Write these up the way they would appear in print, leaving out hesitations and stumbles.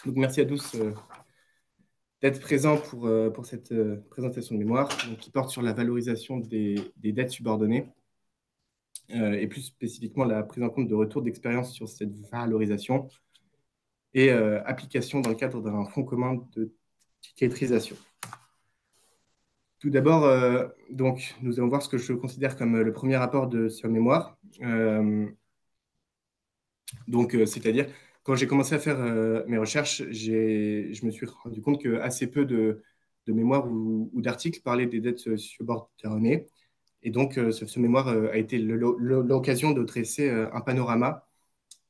Donc, merci à tous d'être présents pour cette présentation de mémoire qui porte sur la valorisation des dettes subordonnées et plus spécifiquement la prise en compte de retours d'expérience sur cette valorisation et application dans le cadre d'un fonds commun de titrisation. Tout d'abord, donc, nous allons voir ce que je considère comme le premier rapport de ce mémoire. C'est-à-dire, quand j'ai commencé à faire mes recherches, je me suis rendu compte que assez peu de mémoires ou d'articles parlaient des dettes subordonnées. Et donc, ce mémoire a été l'occasion de dresser un panorama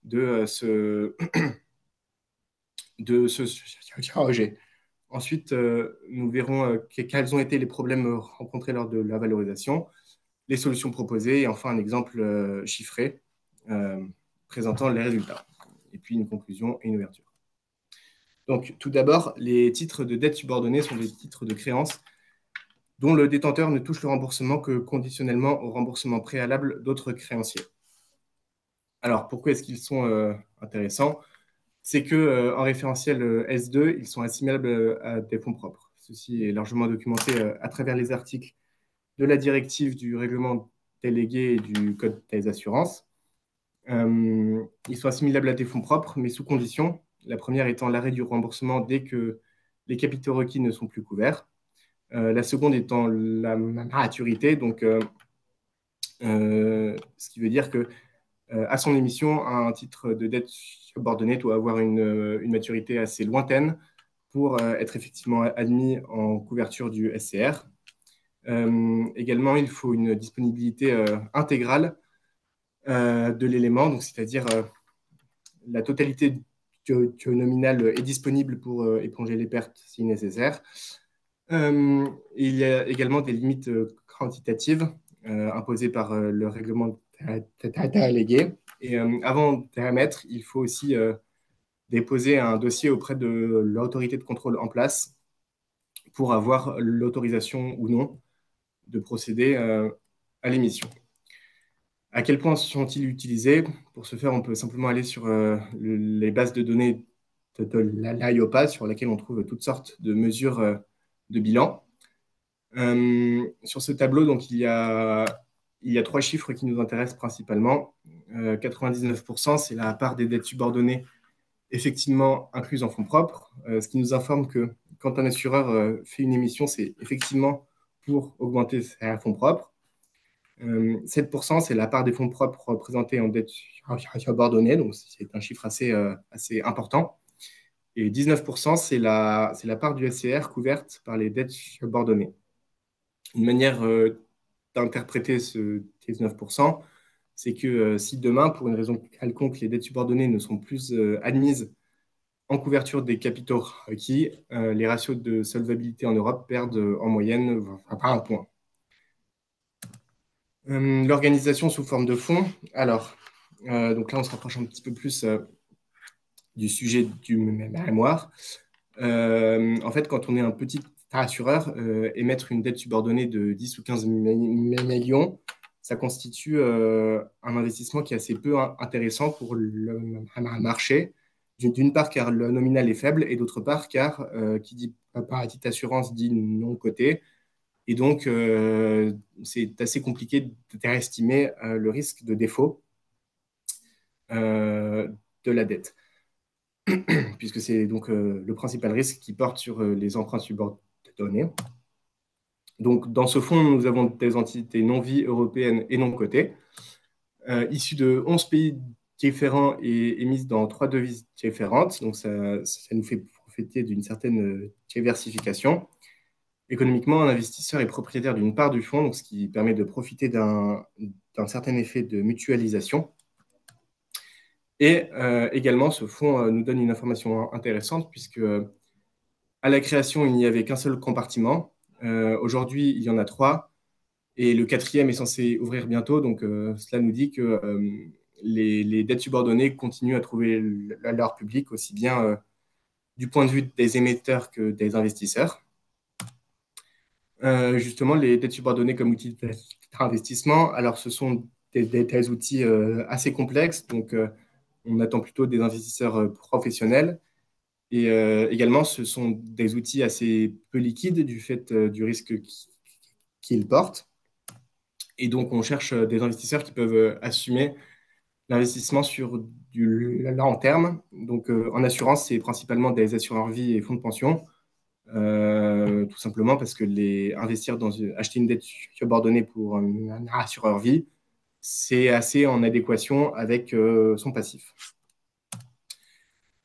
de de ce sujet. Ensuite, nous verrons quels ont été les problèmes rencontrés lors de la valorisation, les solutions proposées et enfin un exemple chiffré euh, présentant les résultats. Et puis une conclusion et une ouverture. Donc, tout d'abord, les titres de dette subordonnée sont des titres de créance dont le détenteur ne touche le remboursement que conditionnellement au remboursement préalable d'autres créanciers. Alors, pourquoi est-ce qu'ils sont intéressants? C'est que en référentiel S2, ils sont assimilables à des fonds propres. Ceci est largement documenté à travers les articles de la directive du règlement délégué et du code des assurances. Ils sont assimilables à des fonds propres, mais sous condition. La première étant l'arrêt du remboursement dès que les capitaux requis ne sont plus couverts. La seconde étant la maturité, donc ce qui veut dire que à son émission, un titre de dette subordonnée doit avoir une maturité assez lointaine pour être effectivement admis en couverture du SCR. Également, il faut une disponibilité intégrale de l'élément, donc c'est-à-dire la totalité du nominal est disponible pour éponger les pertes si nécessaire. Il y a également des limites quantitatives imposées par le règlement délégué. Et avant d'émettre, il faut aussi déposer un dossier auprès de l'autorité de contrôle en place pour avoir l'autorisation ou non de procéder à l'émission. À quel point sont-ils utilisés? Pour ce faire, on peut simplement aller sur les bases de données de l'IOPA, sur laquelle on trouve toutes sortes de mesures de bilan. Sur ce tableau, donc, il y a trois chiffres qui nous intéressent principalement. 99%, c'est la part des dettes subordonnées effectivement incluses en fonds propres, ce qui nous informe que quand un assureur fait une émission, c'est effectivement pour augmenter ses fonds propres. 7%, c'est la part des fonds propres représentés en dette subordonnée, donc c'est un chiffre assez important. Et 19%, c'est la part du SCR couverte par les dettes subordonnées. Une manière d'interpréter ce 19%, c'est que si demain, pour une raison quelconque, les dettes subordonnées ne sont plus admises en couverture des capitaux requis, les ratios de solvabilité en Europe perdent en moyenne 21 points. L'organisation sous forme de fonds. Alors, donc là, on se rapproche un petit peu plus du sujet du mémoire. En fait, quand on est un petit assureur, émettre une dette subordonnée de 10 ou 15 millions, ça constitue un investissement qui est assez peu intéressant pour le marché. D'une part, car le nominal est faible, et d'autre part, car qui dit parité assurance dit non coté. Et donc, c'est assez compliqué d'estimer le risque de défaut euh, de la dette, puisque c'est donc le principal risque qui porte sur les emprunts subordonnés. Donc, dans ce fonds, nous avons des entités non-vie européennes et non cotées, issues de 11 pays différents et émises dans 3 devises différentes. Donc, ça nous fait profiter d'une certaine diversification. Économiquement, un investisseur est propriétaire d'une part du fonds, donc ce qui permet de profiter d'un certain effet de mutualisation. Et également, ce fonds nous donne une information intéressante puisque à la création, il n'y avait qu'un seul compartiment. Aujourd'hui, il y en a 3 et le quatrième est censé ouvrir bientôt. Donc, cela nous dit que les dettes subordonnées continuent à trouver leur public aussi bien du point de vue des émetteurs que des investisseurs. Justement, les dettes subordonnées comme outil d'investissement, alors ce sont des outils assez complexes, donc on attend plutôt des investisseurs professionnels Et également, ce sont des outils assez peu liquides du fait du risque qu'ils portent. Et donc, on cherche des investisseurs qui peuvent assumer l'investissement sur du long terme. Donc, en assurance, c'est principalement des assureurs vie et fonds de pension, tout simplement parce que acheter une dette subordonnée pour un assureur vie, c'est assez en adéquation avec son passif.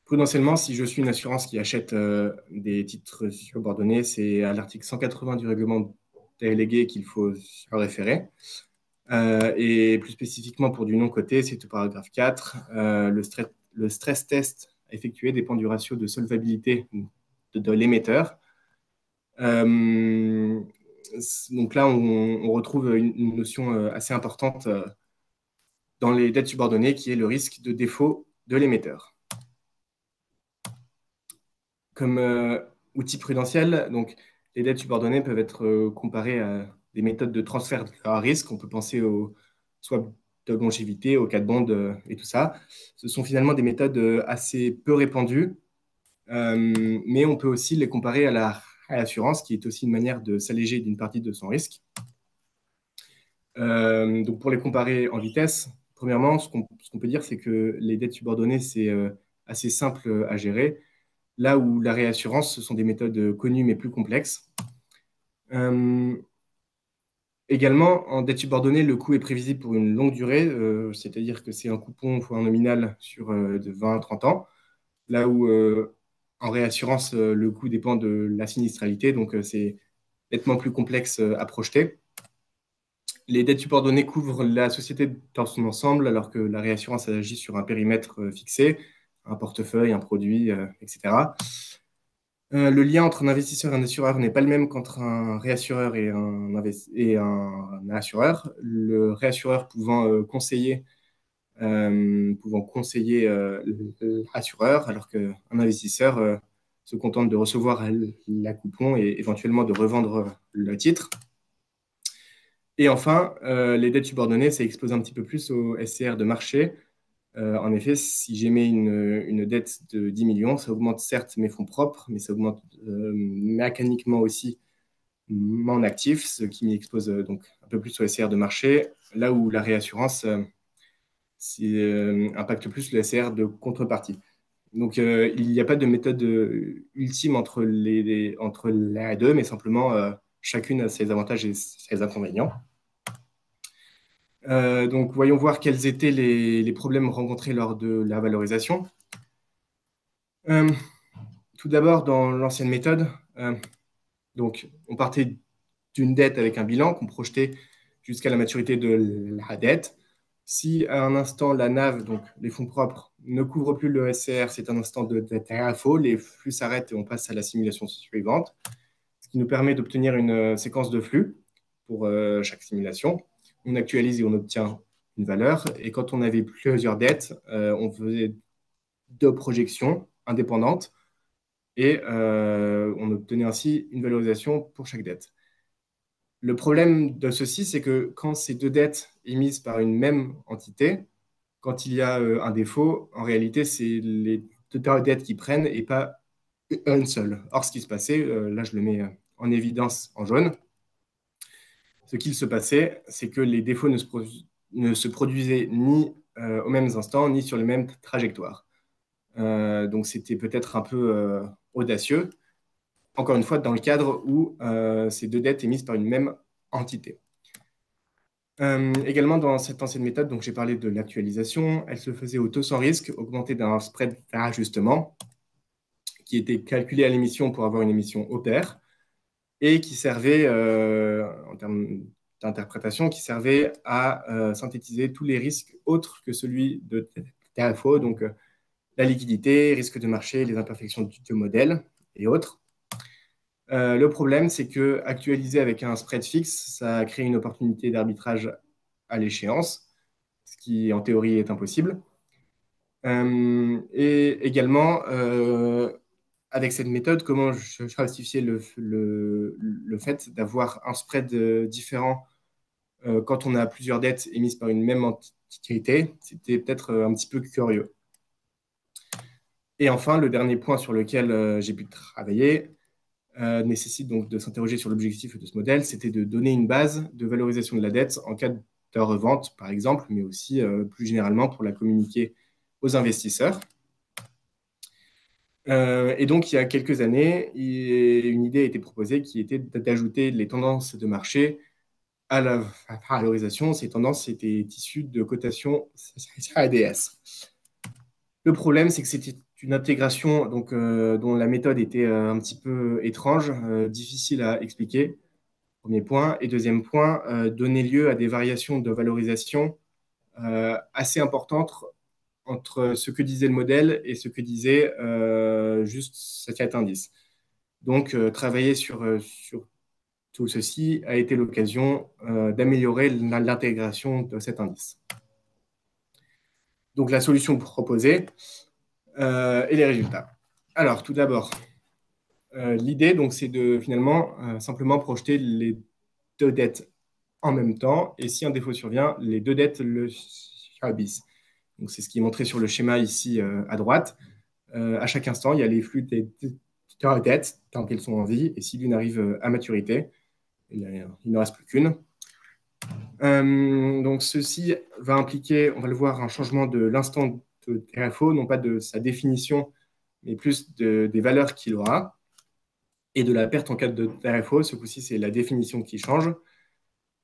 Prudentiellement, si je suis une assurance qui achète des titres subordonnés, c'est à l'article 180 du règlement délégué qu'il faut se référer. Et plus spécifiquement pour du non coté, c'est au paragraphe 4. Le stress test effectué dépend du ratio de solvabilité de l'émetteur. Donc là, on retrouve une notion assez importante dans les dettes subordonnées, qui est le risque de défaut de l'émetteur. Comme outil prudentiel, donc, les dettes subordonnées peuvent être comparées à des méthodes de transfert à risque. On peut penser au swap de longévité, au cas de bond et tout ça. Ce sont finalement des méthodes assez peu répandues, mais on peut aussi les comparer à l'assurance, qui est aussi une manière de s'alléger d'une partie de son risque. Donc pour les comparer en vitesse, premièrement, ce qu'on peut dire, c'est que les dettes subordonnées, c'est assez simple à gérer, là où la réassurance, ce sont des méthodes connues mais plus complexes. Également, en dette subordonnée, le coût est prévisible pour une longue durée, c'est-à-dire que c'est un coupon fois un nominal sur de 20 à 30 ans, là où en réassurance, le coût dépend de la sinistralité, donc c'est nettement plus complexe à projeter. Les dettes subordonnées couvrent la société dans son ensemble, alors que la réassurance agit sur un périmètre fixé, un portefeuille, un produit, etc. Le lien entre un investisseur et un assureur n'est pas le même qu'entre un réassureur et un assureur. Le réassureur pouvant conseiller l'assureur, alors qu'un investisseur se contente de recevoir la coupon et éventuellement de revendre le titre. Et enfin, les dettes subordonnées, ça expose un petit peu plus au SCR de marché. En effet, si j'émets une dette de 10 millions, ça augmente certes mes fonds propres, mais ça augmente mécaniquement aussi mon actif, ce qui m'y expose donc un peu plus au SCR de marché, là où la réassurance impacte plus le SCR de contrepartie. Donc, il n'y a pas de méthode ultime entre les deux, mais simplement chacune a ses avantages et ses inconvénients. Donc, voyons voir quels étaient les problèmes rencontrés lors de la valorisation. Tout d'abord, dans l'ancienne méthode, donc, on partait d'une dette avec un bilan qu'on projetait jusqu'à la maturité de la dette. Si à un instant, la NAV, donc les fonds propres, ne couvre plus le SCR, c'est un instant de dette RFO, les flux s'arrêtent et on passe à la simulation suivante, ce qui nous permet d'obtenir une séquence de flux pour chaque simulation. On actualise et on obtient une valeur. Et quand on avait plusieurs dettes, on faisait deux projections indépendantes et on obtenait ainsi une valorisation pour chaque dette. Le problème de ceci, c'est que quand ces deux dettes émises par une même entité, quand il y a un défaut, en réalité, c'est les deux dettes qui prennent et pas une seule. Or, ce qui se passait, là je le mets en évidence en jaune, ce qu'il se passait, c'est que les défauts ne se produisaient ni aux mêmes instants, ni sur les mêmes trajectoires. Donc, c'était peut-être un peu audacieux, encore une fois, dans le cadre où ces deux dettes émises par une même entité. Également, dans cette ancienne méthode, donc j'ai parlé de l'actualisation, elle se faisait au taux sans risque, augmenté d'un spread d'ajustement, qui était calculé à l'émission pour avoir une émission au pair, et qui servait, en termes d'interprétation, qui servait à synthétiser tous les risques autres que celui de TFO, donc la liquidité, risque de marché, les imperfections du modèle et autres. Le problème, c'est que actualiser avec un spread fixe, ça crée une opportunité d'arbitrage à l'échéance, ce qui en théorie est impossible. Et également, avec cette méthode, comment justifier le fait d'avoir un spread différent quand on a plusieurs dettes émises par une même entité? C'était peut-être un petit peu curieux. Et enfin, le dernier point sur lequel j'ai pu travailler nécessite donc de s'interroger sur l'objectif de ce modèle, c'était de donner une base de valorisation de la dette en cas de revente, par exemple, mais aussi plus généralement pour la communiquer aux investisseurs. Et donc, il y a quelques années, une idée a été proposée qui était d'ajouter les tendances de marché à la valorisation. Ces tendances étaient issues de cotations ADS. Le problème, c'est que c'était une intégration donc, dont la méthode était un petit peu étrange, difficile à expliquer, premier point. Et deuxième point, donner lieu à des variations de valorisation assez importantes entre ce que disait le modèle et ce que disait juste cet indice. Donc, travailler sur tout ceci a été l'occasion d'améliorer l'intégration de cet indice. Donc, la solution proposée et les résultats. Alors, tout d'abord, l'idée, donc, c'est de finalement simplement projeter les deux dettes en même temps, et si un défaut survient, les deux dettes le subissent. Donc, c'est ce qui est montré sur le schéma ici à droite. À chaque instant, il y a les flux des dettes tant qu'elles sont en vie, et si l'une arrive à maturité, il n'en reste plus qu'une. Donc, ceci va impliquer, on va le voir, un changement de l'instant de TRFO, non pas de sa définition, mais plus des valeurs qu'il aura, et de la perte en cas de TRFO. Ce coup-ci, c'est la définition qui change,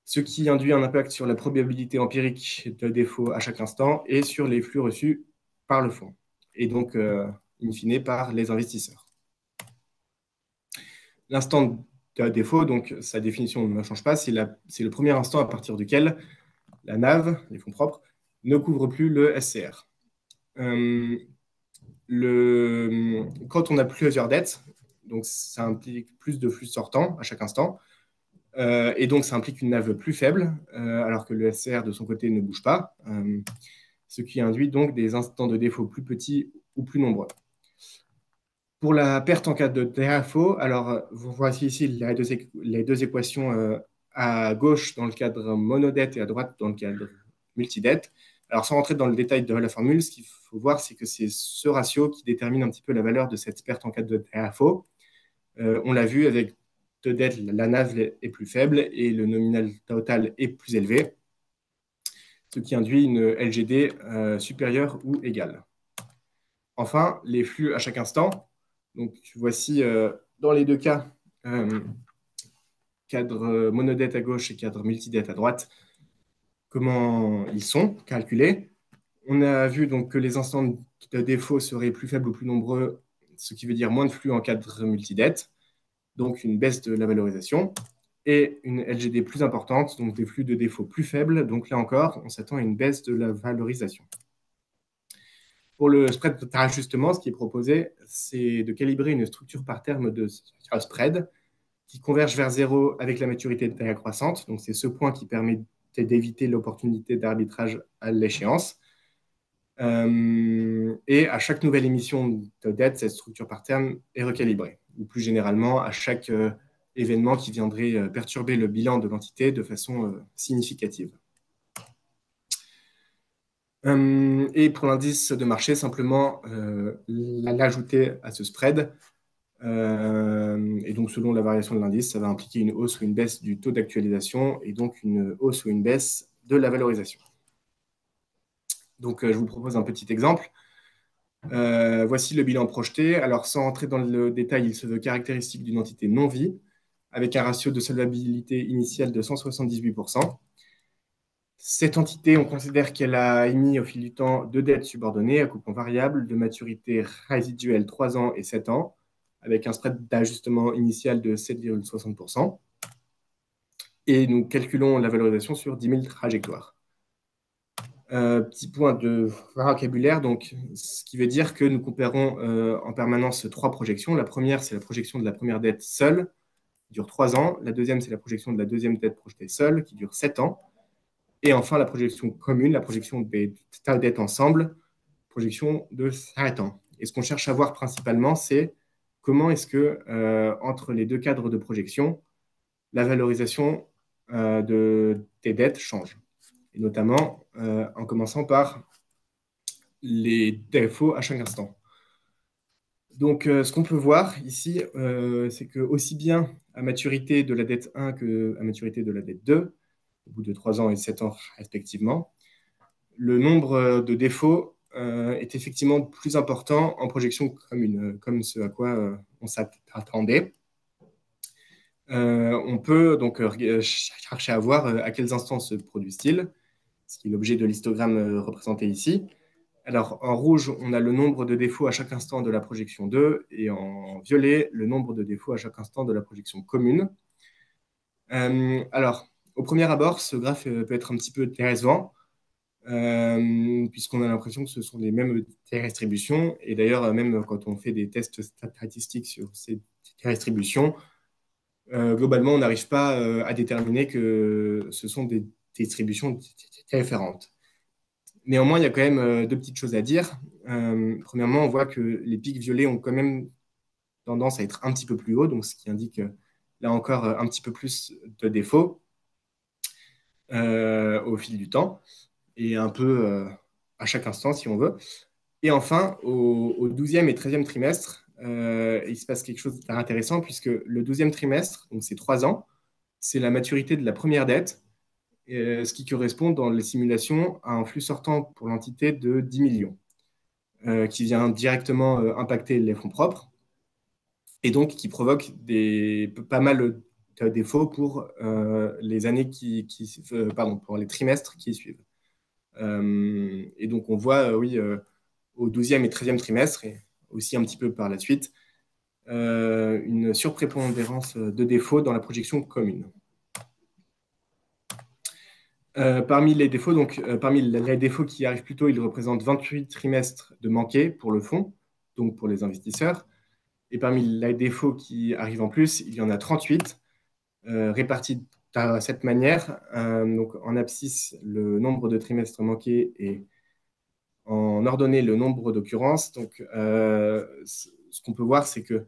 ce qui induit un impact sur la probabilité empirique de défaut à chaque instant et sur les flux reçus par le fonds, et donc, in fine, par les investisseurs. L'instant de défaut, donc sa définition ne change pas, c'est le premier instant à partir duquel la NAV, les fonds propres, ne couvre plus le SCR. Quand on a plusieurs dettes, donc ça implique plus de flux sortants à chaque instant, et donc ça implique une NAV plus faible, alors que le SCR de son côté ne bouge pas, ce qui induit donc des instants de défaut plus petits ou plus nombreux. Pour la perte en cas de TRFO, alors vous voici ici les deux équations à gauche dans le cadre monodette et à droite dans le cadre multidette. Alors sans rentrer dans le détail de la formule, ce qu'il faut voir, c'est que c'est ce ratio qui détermine un petit peu la valeur de cette perte en cas de TRFO. On l'a vu avec deux dettes, la NAV est plus faible et le nominal total est plus élevé, ce qui induit une LGD supérieure ou égale. Enfin, les flux à chaque instant. Donc, voici dans les deux cas, cadre monodette à gauche et cadre multidette à droite, comment ils sont calculés. On a vu donc que les instants de défaut seraient plus faibles ou plus nombreux, ce qui veut dire moins de flux en cadre multidette, donc une baisse de la valorisation, et une LGD plus importante, donc des flux de défaut plus faibles. Donc là encore, on s'attend à une baisse de la valorisation. Pour le spread d'ajustement, ce qui est proposé, c'est de calibrer une structure par terme de spread qui converge vers zéro avec la maturité de taille croissante. Donc, c'est ce point qui permet d'éviter l'opportunité d'arbitrage à l'échéance. Et à chaque nouvelle émission de dette, cette structure par terme est recalibrée. Ou plus généralement, à chaque événement qui viendrait perturber le bilan de l'entité de façon significative. Et pour l'indice de marché, simplement l'ajouter à ce spread. Et donc, selon la variation de l'indice, ça va impliquer une hausse ou une baisse du taux d'actualisation et donc une hausse ou une baisse de la valorisation. Donc, je vous propose un petit exemple. Voici le bilan projeté. Alors, sans rentrer dans le détail, il se veut caractéristique d'une entité non-vie avec un ratio de solvabilité initiale de 178%. Cette entité, on considère qu'elle a émis au fil du temps deux dettes subordonnées à coupon variable de maturité résiduelle 3 ans et 7 ans, avec un spread d'ajustement initial de 7,60%. Et nous calculons la valorisation sur 10 000 trajectoires. Petit point de vocabulaire, donc, ce qui veut dire que nous comparons en permanence trois projections. La première, c'est la projection de la première dette seule, qui dure 3 ans. La deuxième, c'est la projection de la deuxième dette projetée seule, qui dure 7 ans. Et enfin, la projection commune, la projection des dettes ensemble, projection de 7 ans. Et ce qu'on cherche à voir principalement, c'est comment est-ce que, entre les deux cadres de projection, la valorisation des dettes change. Et notamment en commençant par les défauts à chaque instant. Donc, ce qu'on peut voir ici, c'est que aussi bien à maturité de la dette 1 qu'à maturité de la dette 2, au bout de 3 ans et 7 ans respectivement, le nombre de défauts est effectivement plus important en projection commune, comme ce à quoi on s'attendait. On peut donc chercher à voir à quels instants se produisent-ils, ce qui est l'objet de l'histogramme représenté ici. Alors, en rouge, on a le nombre de défauts à chaque instant de la projection 2 et en violet, le nombre de défauts à chaque instant de la projection commune. Alors, au premier abord, ce graphe peut être un petit peu décevant, puisqu'on a l'impression que ce sont les mêmes distributions. Et d'ailleurs, même quand on fait des tests statistiques sur ces distributions, globalement, on n'arrive pas à déterminer que ce sont des distributions différentes. Néanmoins, il y a quand même deux petites choses à dire. Premièrement, on voit que les pics violets ont quand même tendance à être un petit peu plus hauts, donc ce qui indique là encore un petit peu plus de défauts au fil du temps et un peu à chaque instant si on veut. Et enfin, au 12e et 13e trimestre, il se passe quelque chose d'intéressant puisque le 12e trimestre, donc c'est 3 ans, c'est la maturité de la première dette, ce qui correspond dans les simulations à un flux sortant pour l'entité de 10 millions, qui vient directement impacter les fonds propres et donc qui provoque pas mal de défauts pour les années pardon, pour les trimestres qui suivent. Et donc on voit, oui, au 12e et 13e trimestre, et aussi un petit peu par la suite, une surprépondérance de défauts dans la projection commune. Parmi les défauts, parmi les défauts qui arrivent plus tôt, ils représentent 28 trimestres de manqués pour le fonds, donc pour les investisseurs. Et parmi les défauts qui arrivent en plus, il y en a 38 répartis de cette manière. Donc en abscisse, le nombre de trimestres manqués et en ordonnée, le nombre d'occurrences. Donc ce qu'on peut voir, c'est que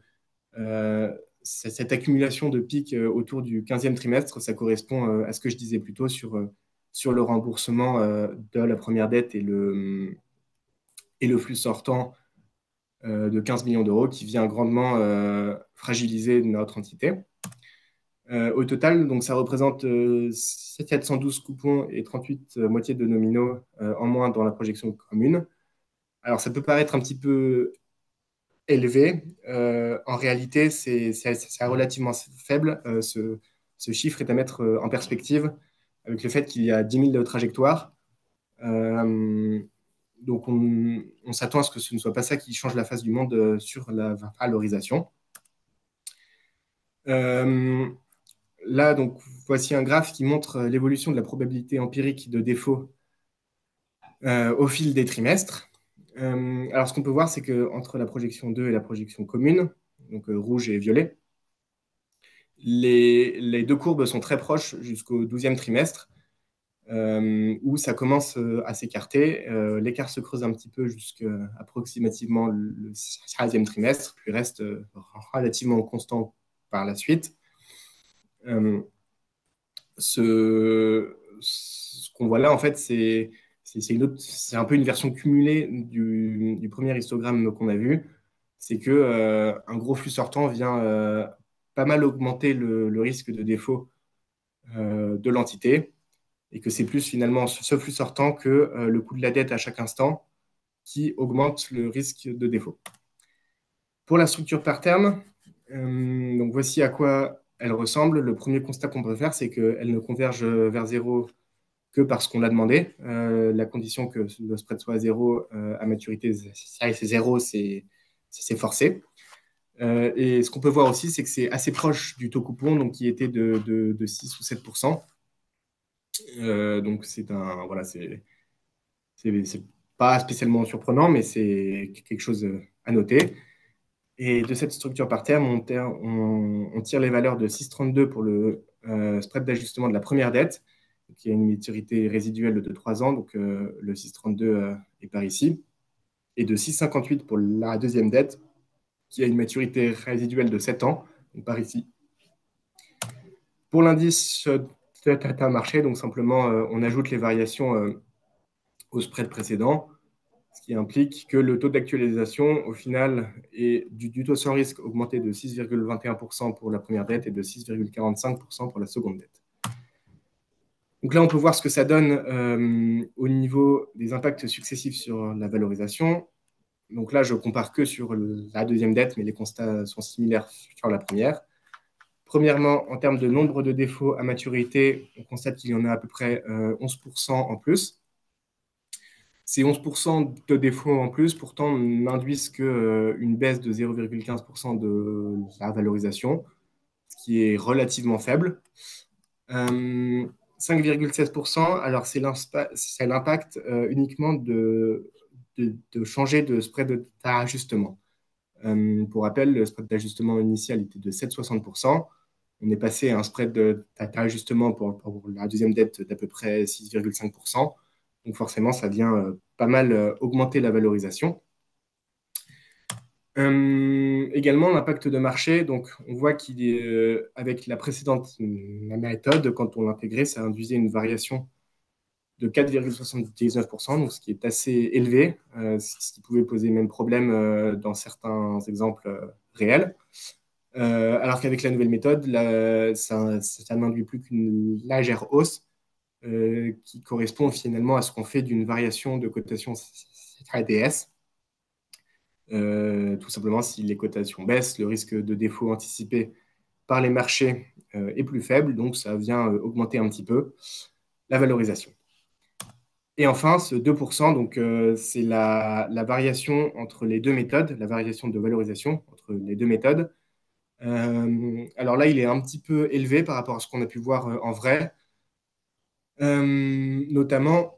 cette accumulation de pics autour du 15e trimestre, ça correspond à ce que je disais plus tôt sur le remboursement de la première dette et le flux sortant de 15 millions d'euros qui vient grandement fragiliser notre entité. Au total, donc, ça représente 712 coupons et 38 moitiés de nominaux en moins dans la projection commune. Alors, ça peut paraître un petit peu élevé. En réalité, c'est relativement faible. Ce chiffre est à mettre en perspective avec le fait qu'il y a 10 000 trajectoires. Donc, on s'attend à ce que ce ne soit pas ça qui change la face du monde sur la valorisation. Là, donc, voici un graphe qui montre l'évolution de la probabilité empirique de défaut au fil des trimestres. Alors, ce qu'on peut voir, c'est qu'entre la projection 2 et la projection commune, donc rouge et violet, les deux courbes sont très proches jusqu'au 12e trimestre, où ça commence à s'écarter. L'écart se creuse un petit peu jusqu'à approximativement le 16e trimestre, puis reste relativement constant par la suite. Ce qu'on voit là, en fait, c'est un peu une version cumulée du premier histogramme qu'on a vu. C'est que un gros flux sortant vient pas mal augmenter le risque de défaut de l'entité et que c'est plus finalement ce flux sortant que le coût de la dette à chaque instant qui augmente le risque de défaut. Pour la structure par terme, donc voici à quoi elle ressemble. Le premier constat qu'on peut faire, c'est qu'elle ne converge vers zéro que parce qu'on l'a demandé. La condition que le spread soit à zéro à maturité, c'est zéro, c'est forcé. Et ce qu'on peut voir aussi, c'est que c'est assez proche du taux coupon, donc qui était de 6 ou 7%. Donc voilà, c'est pas spécialement surprenant, mais c'est quelque chose à noter. Et de cette structure par terme, on tire les valeurs de 6,32 pour le spread d'ajustement de la première dette, qui a une maturité résiduelle de 3 ans, donc le 6,32 est par ici, et de 6,58 pour la deuxième dette, qui a une maturité résiduelle de 7 ans, donc par ici. Pour l'indice de marché, donc simplement, on ajoute les variations au spread précédent. ce qui implique que le taux d'actualisation, au final, est du taux sans risque augmenté de 6,21% pour la première dette et de 6,45% pour la seconde dette. Donc là, on peut voir ce que ça donne au niveau des impacts successifs sur la valorisation. Donc là, je compare que sur la deuxième dette, mais les constats sont similaires sur la première. Premièrement, en termes de nombre de défauts à maturité, on constate qu'il y en a à peu près 11% en plus. Ces 11% de défauts en plus, pourtant, n'induisent qu'une baisse de 0,15% de la valorisation, ce qui est relativement faible. 5,16%, alors c'est l'impact uniquement de changer de spread d'ajustement. Pour rappel, le spread d'ajustement initial était de 7,60%. On est passé à un spread d'ajustement pour la deuxième dette d'à peu près 6,5%. Donc forcément, ça vient pas mal augmenter la valorisation. Également, l'impact de marché. Donc, on voit qu'il est, avec la précédente méthode, quand on l'intégrait, ça induisait une variation de 4,79%, donc ce qui est assez élevé, ce qui pouvait poser même problème dans certains exemples réels. Alors qu'avec la nouvelle méthode, ça n'induit plus qu'une légère hausse qui correspond finalement à ce qu'on fait d'une variation de cotation ADS. Tout simplement, si les cotations baissent, le risque de défaut anticipé par les marchés est plus faible, donc ça vient augmenter un petit peu la valorisation. Et enfin, ce 2%, donc, c'est la variation entre les deux méthodes, la variation de valorisation entre les deux méthodes. Alors là, il est un petit peu élevé par rapport à ce qu'on a pu voir en vrai, notamment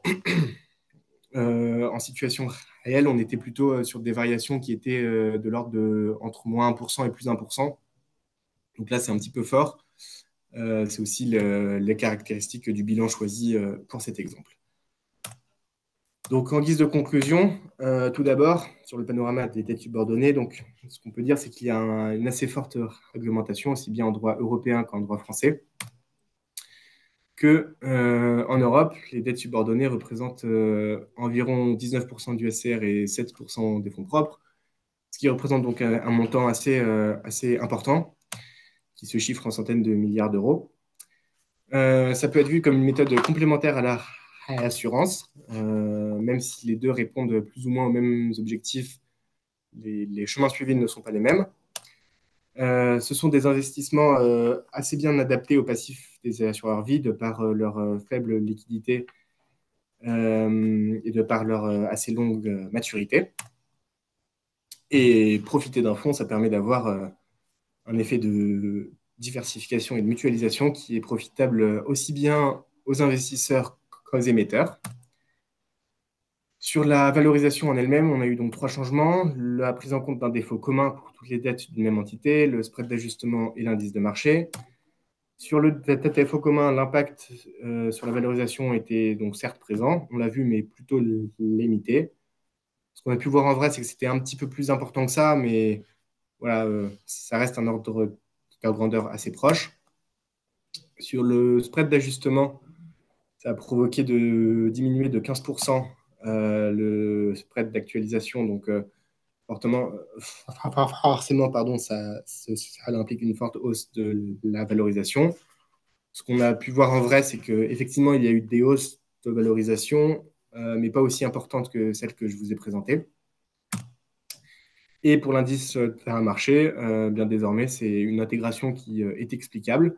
en situation réelle, on était plutôt sur des variations qui étaient de l'ordre de entre moins 1% et plus 1%. Donc là, c'est un petit peu fort. C'est aussi les caractéristiques du bilan choisi pour cet exemple. Donc, en guise de conclusion, tout d'abord, sur le panorama des dettes subordonnées, donc, ce qu'on peut dire, c'est qu'il y a une assez forte réglementation, aussi bien en droit européen qu'en droit français, qu'en Europe, les dettes subordonnées représentent environ 19% du SCR et 7% des fonds propres, ce qui représente donc un montant assez important, qui se chiffre en centaines de milliards d'euros. Ça peut être vu comme une méthode complémentaire à l'assurance, même si les deux répondent plus ou moins aux mêmes objectifs, les chemins suivis ne sont pas les mêmes. Ce sont des investissements assez bien adaptés aux passifs des assureurs vie de par leur faible liquidité et de par leur assez longue maturité. Et profiter d'un fonds, ça permet d'avoir un effet de diversification et de mutualisation qui est profitable aussi bien aux investisseurs qu'aux émetteurs. Sur la valorisation en elle-même, on a eu donc 3 changements. La prise en compte d'un défaut commun pour toutes les dettes d'une même entité, le spread d'ajustement et l'indice de marché. Sur le défaut commun, l'impact sur la valorisation était donc certes présent, on l'a vu, mais plutôt limité. Ce qu'on a pu voir en vrai, c'est que c'était un petit peu plus important que ça, mais voilà, ça reste un ordre de grandeur assez proche. Sur le spread d'ajustement, ça a provoqué de diminuer de 15% le spread d'actualisation. Donc, forcément, ça implique une forte hausse de la valorisation. Ce qu'on a pu voir en vrai, c'est qu'effectivement, il y a eu des hausses de valorisation, mais pas aussi importantes que celles que je vous ai présentées. Et pour l'indice marché, bien désormais, c'est une intégration qui est explicable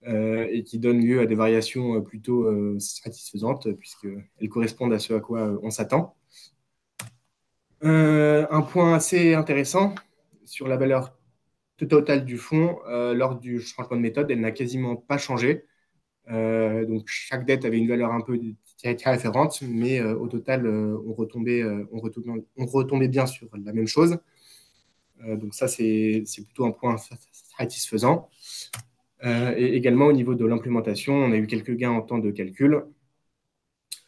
et qui donne lieu à des variations plutôt satisfaisantes, puisqu'elles correspondent à ce à quoi on s'attend. Un point assez intéressant sur la valeur totale du fonds, lors du changement de méthode, elle n'a quasiment pas changé. Donc chaque dette avait une valeur un peu différente, mais au total, on retombait bien sur la même chose. Donc ça, c'est plutôt un point satisfaisant. Et également, au niveau de l'implémentation, on a eu quelques gains en temps de calcul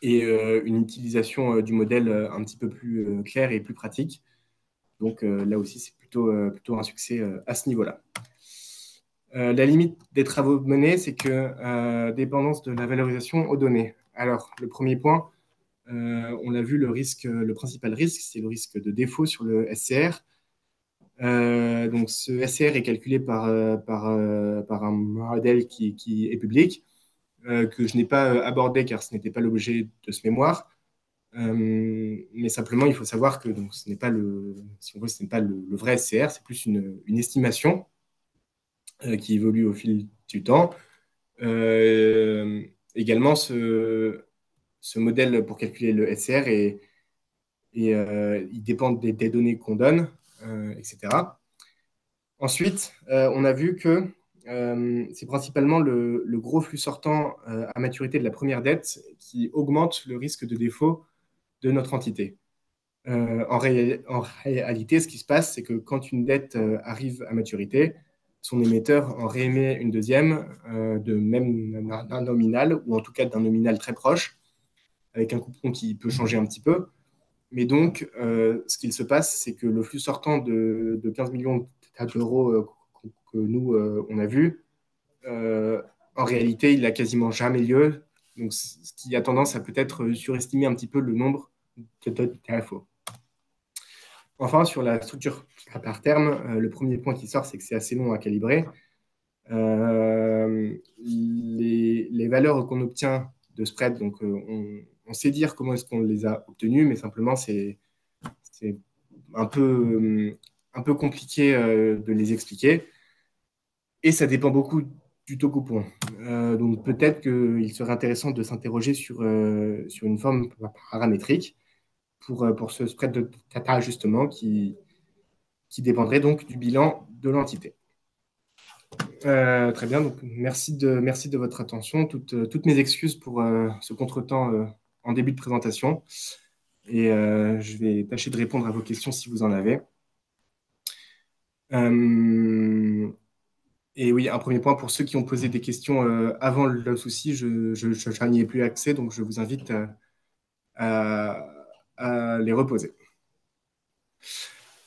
et une utilisation du modèle un petit peu plus claire et plus pratique. Donc là aussi, c'est plutôt un succès à ce niveau-là. La limite des travaux menés, c'est que dépendance de la valorisation aux données. Alors, le premier point, On l'a vu, le principal risque, c'est le risque de défaut sur le SCR. Donc, ce SCR est calculé par un modèle qui est public, que je n'ai pas abordé car ce n'était pas l'objet de ce mémoire. Mais simplement, il faut savoir que donc, ce n'est pas si on veut, ce n'est pas le vrai SCR, c'est plus une estimation qui évolue au fil du temps. Également, ce modèle pour calculer le SCR il dépend des données qu'on donne, etc. Ensuite, on a vu que c'est principalement le gros flux sortant à maturité de la première dette qui augmente le risque de défaut de notre entité. En réalité, ce qui se passe, c'est que quand une dette arrive à maturité, son émetteur en réémet une deuxième de même d'un nominal, ou en tout cas d'un nominal très proche, avec un coupon qui peut changer un petit peu. Mais donc, ce qu'il se passe, c'est que le flux sortant de 15 millions d'euros que nous, on a vu, euh, en réalité, il n'a quasiment jamais lieu. Donc, ce qui a tendance à peut-être surestimer un petit peu le nombre de TFO. Enfin, sur la structure par terme, le premier point qui sort, c'est que c'est assez long à calibrer. Les valeurs qu'on obtient de spread, donc on sait dire comment est-ce qu'on les a obtenues, mais simplement c'est un peu compliqué de les expliquer. Et ça dépend beaucoup du taux coupon. Donc peut-être qu'il serait intéressant de s'interroger sur une forme paramétrique pour ce spread de data justement qui dépendrait donc du bilan de l'entité. Très bien, donc merci de votre attention. Toutes mes excuses pour ce contretemps en début de présentation. Et je vais tâcher de répondre à vos questions si vous en avez. Et oui, un premier point pour ceux qui ont posé des questions avant le souci, je n'y ai plus accès, donc je vous invite à, à les reposer.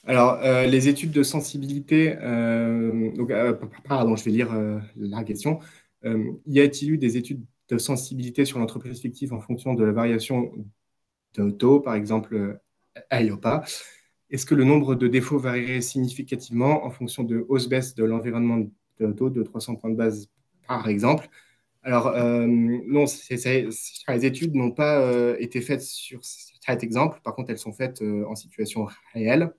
Alors, les études de sensibilité, donc, pardon, je vais lire la question. Y a-t-il eu des études de sensibilité sur l'entreprise fictive en fonction de la variation de taux, par exemple AIOPA? Est-ce que le nombre de défauts varierait significativement en fonction de hausse-baisse de l'environnement de taux de 300 points de base, par exemple? Alors, non, les études n'ont pas été faites sur cet exemple. Par contre, elles sont faites en situation réelle.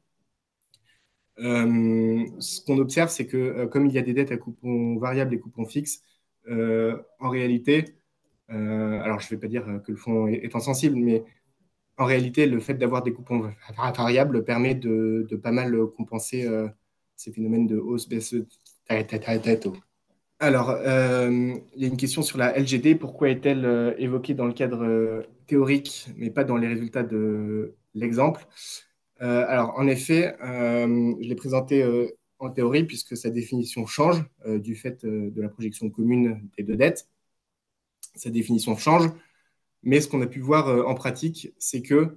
Ce qu'on observe, c'est que comme il y a des dettes à coupons variables et coupons fixes, en réalité, alors je ne vais pas dire que le fonds est insensible, mais en réalité, le fait d'avoir des coupons variables permet de pas mal compenser ces phénomènes de hausse-baisse de taux. Alors, il y a une question sur la LGD. Pourquoi est-elle évoquée dans le cadre théorique, mais pas dans les résultats de l'exemple? Alors, en effet, je l'ai présenté en théorie puisque sa définition change du fait de la projection commune des deux dettes. Sa définition change, mais ce qu'on a pu voir en pratique, c'est que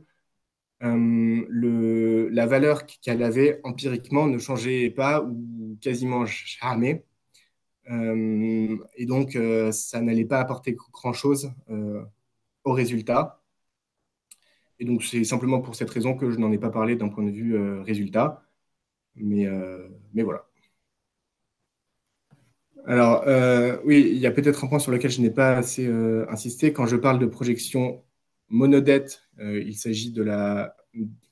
la valeur qu'elle avait empiriquement ne changeait pas ou quasiment jamais. Et donc, ça n'allait pas apporter grand-chose au résultat. Et donc, c'est simplement pour cette raison que je n'en ai pas parlé d'un point de vue résultat. Mais voilà. Alors, oui, il y a peut-être un point sur lequel je n'ai pas assez insisté. Quand je parle de projection monodette, il s'agit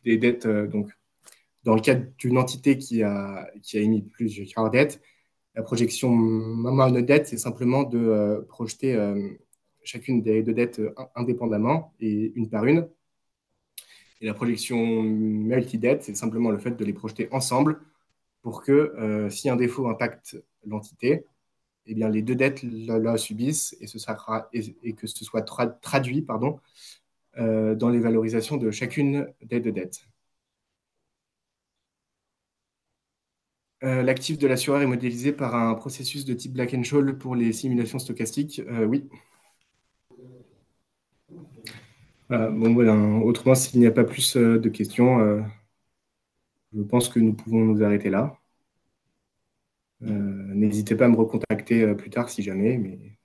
des dettes, donc, dans le cadre d'une entité qui a émis plusieurs dettes. La projection monodette, c'est simplement de projeter chacune des deux dettes indépendamment et une par une. Et la projection multidette, c'est simplement le fait de les projeter ensemble pour que si un défaut impacte l'entité, eh bien, les deux dettes la subissent et que ce soit traduit dans les valorisations de chacune des deux dettes. L'actif de l'assureur est modélisé par un processus de type Black-Scholes pour les simulations stochastiques. Oui. Voilà. Bon, voilà. Autrement, s'il n'y a pas plus de questions, je pense que nous pouvons nous arrêter là. N'hésitez pas à me recontacter plus tard si jamais. Mais